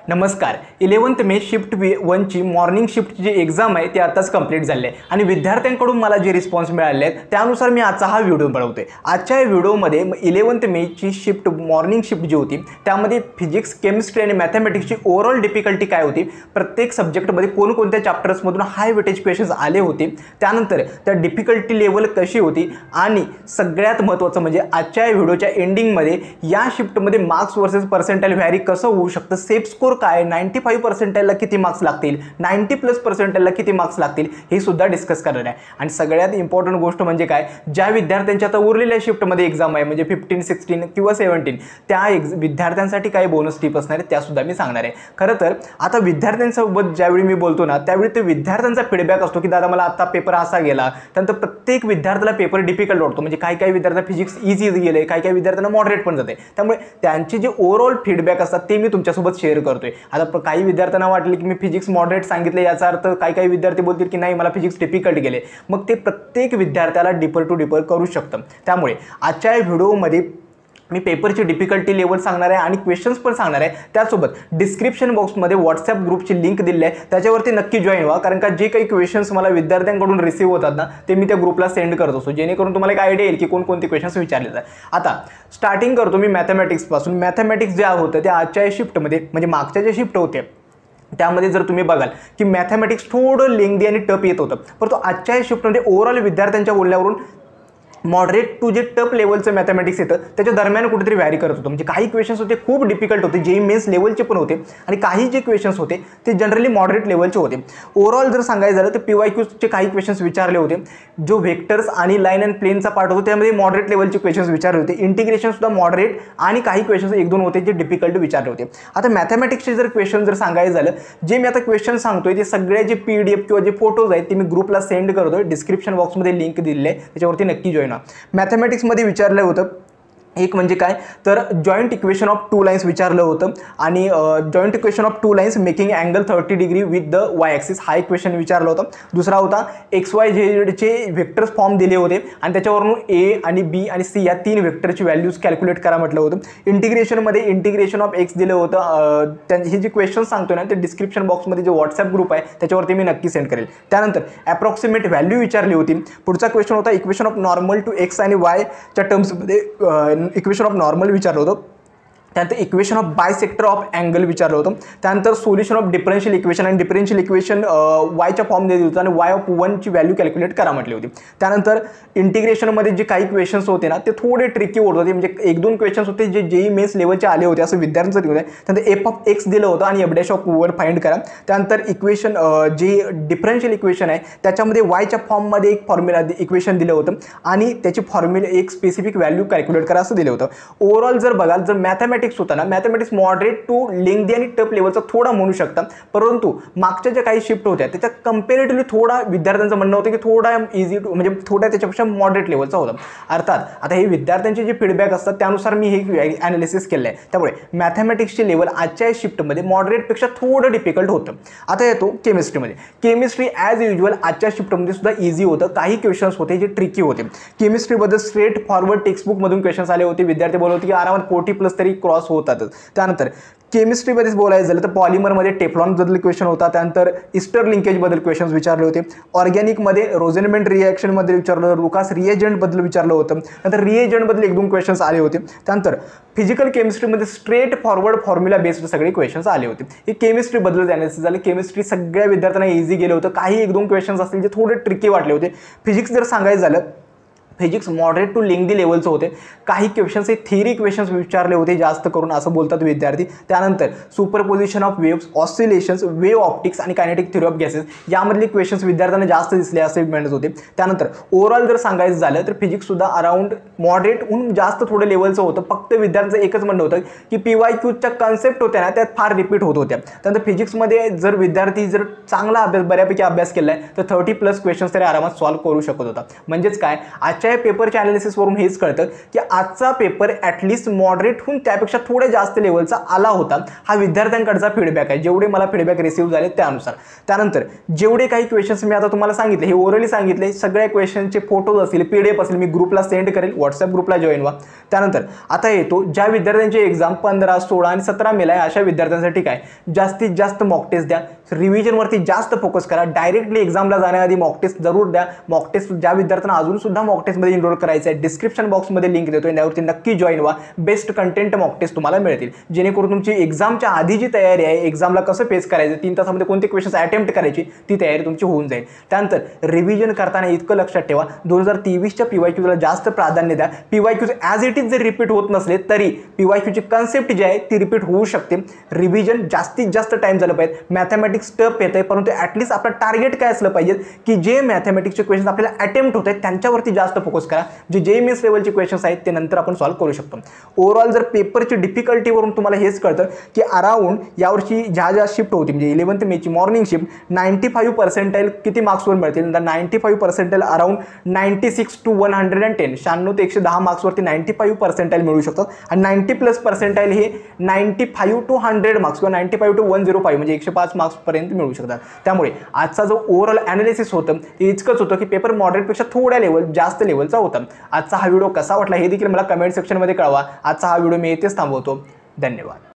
नमस्कार. 11th मे shift 1ची morning शिफ्टची जी exam आहे ती आताच कंप्लीट झाली आहे आणि विद्यार्थ्यांकडून मला जे रिस्पॉन्स मिळाले आहेत त्यानुसार मी आजचा हा व्हिडिओ बनवतोय. आजच्या या व्हिडिओमध्ये 11th मेची शिफ्ट मॉर्निंग शिफ्ट जी होती त्यामध्ये फिजिक्स, केमिस्ट्री आणि मॅथमॅटिक्सची ओव्हरऑल डिफिकल्टी काय होती, प्रत्येक सब्जेक्टमध्ये कोणकोणत्या चॅप्टर्समधून हाय वेटेज क्वेश्चन्स आले होते, त्यानंतर त्या डिफिकल्टी लेवल कशी होती आणि सगळ्यात महत्त्वाचं म्हणजे आजच्या या व्हिडिओच्या एंडिंगमध्ये या शिफ्टमध्ये मार्क्स वर्सेस पर्सेंटाइल व्हॅरी कसं होऊ शकतं, सेफ स्कोर काय, 95 पर्सेंटाइलला किती मार्क्स लागतील, 90+ पर्सेंटाइलला किती मार्क्स लागतील हे सुद्धा डिस्कस करणार आहे. आणि सगळ्यात इम्पॉर्टंट गोष्ट म्हणजे काय, ज्या विद्यार्थ्यांच्या आता उरलेल्या शिफ्टमध्ये एक्झाम आहे म्हणजे 15, 16 किंवा 17 त्या विद्यार्थ्यांसाठी काही बोनस टिप असणार आहे त्यासुद्धा मी सांगणार आहे. खरं तर आता विद्यार्थ्यांसोबत ज्यावेळी मी बोलतो ना त्यावेळी ते विद्यार्थ्यांचा फीडबॅक असतो की दादा मला आता पेपर असा गेला, त्यानंतर प्रत्येक विद्यार्थ्याला पेपर डिफिकल्ट वाटतो. म्हणजे काही विद्यार्थ्यांना फिजिक्स इझी गेले, काही विद्यार्थ्यांना मॉडरेट पण जाते. त्यामुळे त्यांचे जे ओव्हरऑल फीडबॅक असतात ते मी तुमच्यासोबत शेअर करतोय. आता काही विद्यार्थ्यांना वाटले की मी फिजिक्स मॉडरेट सांगितले याचा अर्थ काही विद्यार्थी बोलतील की नाही मला फिजिक्स डिफिकल्ट गेले, मग ते प्रत्येक विद्यार्थ्याला डिपर टू डिपर करू शकतं. त्यामुळे आजच्या या व्हिडिओमध्ये मी पेपरची डिफिकल्टी लेवल सांगणार आहे आणि क्वेश्चन्स पण सांगणार आहे. त्यासोबत डिस्क्रिप्शन बॉक्समध्ये व्हॉट्सॲप ग्रुपची लिंक दिली आहे, त्याच्यावरती नक्की जॉईन व्हा. कारण का जे काही क्वेश्चन्स मला विद्यार्थ्यांकडून रिसीव्ह होतात ना ते मी त्या ग्रुपला सेंड करत असतो, जेणेकरून तुम्हाला एक आयडिया येईल की कोणकोणते क्वेश्चन्स विचारले जातात. आता स्टार्टिंग करतो मी मॅथमॅटिक्सपासून. मॅथमॅटिक्स जे होतं ते आजच्या या शिफ्टमध्ये म्हणजे मागच्या जे शिफ्ट होते त्यामध्ये जर तुम्ही बघाल की मॅथमॅटिक्स थोडं लेंदी आणि टफ येत होतं, परंतु आजच्या या शिफ्टमध्ये ओव्हरऑल विद्यार्थ्यांच्या बोलण्यावरून मॉडरेट टू जे टफ लेवलचं मॅथमॅटिक्स येतं त्याच्या दरम्यान कुठेतरी व्हॅरी करत होतं. म्हणजे काही क्वेश्चन्स होते खूप डिफिकल्ट होते, जे मेन्स लेवलचे पण होते, आणि काही जे क्वेश्चन्स होते ते जनरली मॉडरेट लेवलचे होते. ओव्हरऑल जर सांगायचं झालं तर PYQचे काही क्वेश्चन्स विचारले होते. जो व्हेक्टर्स आणि लाईन अँड प्लेनचा पार्ट होतो त्यामध्ये मॉडरेट लेवलचे क्वेश्चन्स विचारले होते. इंटिग्रेशनसुद्धा मॉडरेट आणि काही क्वेश्चन्स 1-2 होते जे डिफिकल्ट विचारले होते. आता मॅथमॅटिक्सचे जर क्वेश्चन जर सांगायचं झालं, जे मी आता क्वेश्चन सांगतोय ते सगळे जे PDF किंवा जे फोटोज आहेत ते मी ग्रुपला सेंड करतोय. डिस्क्रिप्शन बॉक्समध्ये लिंक दिलेली आहे, त्याच्यावरती नक्की जॉईन व्हा. मॅथमॅटिक्समध्ये विचारलं होतं एक म्हणजे काय तर जॉईंट इक्वेशन ऑफ 2 लाईन्स विचारलं होतं आणि joint equation of 2 lines making angle 30 degree with the Y axis हा एक क्वेश्चन विचारला होता. दुसरा होता XYZचे व्हेक्टर्स फॉर्म दिले होते आणि त्याच्यावरून A आणि B आणि C या 3 व्हेक्टरची व्हॅल्यूज कॅल्क्युलेट करा म्हटलं होतं. इंटिग्रेशनमध्ये इंटिग्रेशन ऑफ X दिलं होतं. हे जे क्वेश्चन सांगतो ना ते डिस्क्रिप्शन बॉक्समध्ये जे व्हॉट्सॲप ग्रुप आहे त्याच्यावरती मी नक्की सेंड करेल. त्यानंतर ॲप्रॉक्सिमेट व्हॅल्यू विचारली होती. पुढचा क्वेश्चन होता equation of normal to X आणि Yच्या टर्म्समध्ये इक्वेशन ऑफ नॉर्मल विचारलं होतं. त्यानंतर equation of bisector of angle विचारलं होतं. त्यानंतर सोल्युशन ऑफ डिफरन्शियल इक्वेशन आणि डिफरन्शियल इक्वेशन वायच्या फॉर्म दिली होती आणि Y(1) ची व्हॅल्यू कॅल्क्युलेट करा म्हटली होती. त्यानंतर इंटिग्रेशनमध्ये जे काही क्वेश्चन्स होते ना ते थोडे ट्रिकी होत होते, म्हणजे 1-2 क्वेश्चन्स होते जे JEE मेन्स लेवलचे आले होते असं विद्यार्थ्यांचं होते. त्यानंतर f(x) दिलं होतं आणि f'(1) फाइंड करा. त्यानंतर इक्वेशन जे डिफरन्शियल इक्वेशन आहे त्याच्यामध्ये वायच्या फॉर्ममध्ये एक फॉर्म्युला इक्वेशन दिलं होतं आणि त्याची फॉर्म्युला एक स्पेसिफिक व्हॅल्यू कॅल्क्युलेट करा असं दिलं होतं. ओव्हरऑल जर बघाल जर मॅथमॅटिक्स होता ना मॅथमॅटिक्स मॉडरेट टू लेंदी आणि टफ लेवलचा थोडा म्हणू शकता, परंतु मागच्या ज्या काही शिफ्ट होत्या त्याच्या कंपॅरेटिव्हली थोडा विद्यार्थ्यांचं म्हणणं होतं की थोडा इझी म्हणजे थोड्या त्याच्यापेक्षा मॉडरेट लेवलचा होता. अर्थात आता हे विद्यार्थ्यांचे जे फीडबॅक असतात त्यानुसार मी हे ॲनालिसिस केलं आहे. त्यामुळे मॅथमॅटिक्सचे लेवल आजच्या शिफ्टमध्ये मॉडरेटपेक्षा थोडं डिफिकल्ट होतं. आता येतो केमिस्ट्रीमध्ये. केमिस्ट्री ॲज युज्युअल आजच्या शिफ्टमध्ये सुद्धा इझी होतं. काही क्वेश्चन्स होते जे ट्रिकी होते. केमिस्ट्रीबद्दल स्ट्रेट फॉरवर्ड टेक्स्टबुकमधून क्वेश्चन्स आले होते. विद्यार्थी बोलत होते की आरामात 40+ तरी क्रॉस होतातच. त्यानंतर केमिस्ट्रीमध्येच बोलायचं झालं तर पॉलिमरमध्ये टेफ्लॉनबद्दल क्वेश्चन होता. त्यानंतर इस्टर लिंकेजबद्दल क्वेश्चन्स विचारले होते. ऑर्गॅनिकमध्ये रोझेनमेंट रिॲक्शनबद्दल विचारलं होतं. लुकास रिएजंटबद्दल विचारलं होतं. नंतर रिएजंटबद्दल 1-2 क्वेश्चन्स आले होते. त्यानंतर फिजिकल केमिस्ट्रीमध्ये स्ट्रेट फॉरवर्ड फॉर्म्युला बेस्ड सगळे क्वेश्चन्स आले होते. हे केमिस्ट्रीबद्दल ॲनालिसिस झालं. केमिस्ट्री सगळ्या विद्यार्थ्यांना इझी गेलं होतं. काही 1-2 क्वेश्चन्स असतील जे थोडे ट्रिकी वाटले होते. फिजिक्स जर सांगायचं झालं फिजिक्स मॉडरेट टू लेंदी लेवलचं होते. काही क्वेश्चन्स हे थिअरी क्वेश्चन्स विचारले होते जास्त करून असं बोलतात विद्यार्थी. त्यानंतर superposition of waves, oscillations, wave optics आणि कायनेटिक थ्योरी ऑफ गॅसेस यामधले क्वेश्चन्स विद्यार्थ्यांना जास्त दिसले असे म्हणत होते. त्यानंतर ओव्हरऑल जर सांगायचं झालं तर फिजिक्ससुद्धा अराउंड मॉडरेटहून जास्त थोडं लेवलचं होतं. फक्त विद्यार्थ्यांचं एकच म्हणणं होतं की PYQच्या कन्सेप्ट होत्या ना त्यात फार रिपीट होत होत्या. त्यानंतर फिजिक्समध्ये जर विद्यार्थी जर चांगला बऱ्यापैकी अभ्यास केला आहे तर 30+ क्वेश्चन्स तरी आरामात सॉल्व्ह करू शकत होता. म्हणजेच काय आजच्या पेपरच्या ॲनालिसिसवरून हेच कळतं की आजचा पेपर ॲटलिस्ट मॉडरेटहून त्यापेक्षा थोडे जास्त लेवलचा आला होता. हा विद्यार्थ्यांकडचा फीडबॅक आहे, जेवढे मला फीडबॅक रिसीव्ह झाले त्यानुसार. त्यानंतर जेवढे काही क्वेश्चन्स मी आता तुम्हाला सांगितले हे ओरली सांगितले, सगळ्या क्वेश्चनचे फोटोज असतील PDF असतील मी ग्रुपला सेंड करेल. व्हॉट्सॲप ग्रुपला जॉईन व्हा. त्यानंतर आता येतो ज्या विद्यार्थ्यांची एक्झाम 15, 16 आणि 17 मेला आहे अशा विद्यार्थ्यांसाठी काय, जास्तीत जास्त मॉक टेस्ट द्या, रिव्हिजनवरती जास्त फोकस करा, डायरेक्टली एक्झामला जाण्याआधी मॉक टेस्ट जरूर द्या. मॉक टेस्ट ज्या विद्यार्थ्यांना अजून सुद्धा मॉक टेस्टमध्ये एनरोल करायचं आहे, डिस्क्रिप्शन बॉक्समध्ये लिंक देतोय, त्यावरती नक्की जॉईन व्हा. बेस्ट कंटेंट मॉक टेस्ट तुम्हाला मिळतील, जेणेकरून तुमची एक्झामच्या आधी जी तयारी आहे, एक्झामला कसं फेस करायचं, 3 तासामध्ये कोणते क्वेश्चन्स अटेम्प्ट करायची, ती तयारी तुमची होऊन जाईल. त्यानंतर रिव्हिजन करताना इतकं लक्षात ठेवा, 2023च्या PYQला जास्त प्राधान्य द्या. PYQज ॲज इट इज जर रिपीट होत नसले तरी PYQची कन्सेप्ट जी आहे ती रिपीट होऊ शकते. रिव्हिजन जास्तीत जास्त टाइम झालं पाहिजे. मॅथमॅटिक्स टफ येत आहे, परंतु ॲटलीस्ट आपलं टार्गेट काय असलं पाहिजे की जे मॅथमॅटिक्सचे क्वेश्चन्स आपल्याला अटेम्प्ट होत आहेत त्यांच्यावरती जास्त फोकस करा. जे JMS लेवलचे क्वेश्चन्स आहेत ते नंतर आपण सॉल्व्ह करू शकतो. ओव्हरऑल जर पेपरची डिफिकल्टीवरून तुम्हाला हेच कळतं की अराउंड यावर्षी ज्या शिफ्ट होती म्हणजे 11th मेची मॉर्निंग शिफ्ट 95 पर्सेंटाईल किती मार्क्सवर मिळतील, 95 पर्सेंटाईल अराउंड 96 to 110, 96 ते 110 मार्क्सवरती 95 पर्सेंटाईल मिळू शकतात. आणि 90+ पर्सेंटाईल हे 95 to 100 मार्क्स किंवा 95 to 105 म्हणजे 105 मार्क्सपर्यंत मिळू शकतात. त्यामुळे आजचा जो ओव्हरऑल ॲनालिसिस होतं ते इतकंच होतं की पेपर मॉडरेटपेक्षा थोड्या जास्त लेवलचा होता. आजचा हा व्हिडिओ कसा वाटला हे देखील मला कमेंट सेक्शनमध्ये कळवा. आजचा हा व्हिडिओ मी येथेच थांबवतो. धन्यवाद.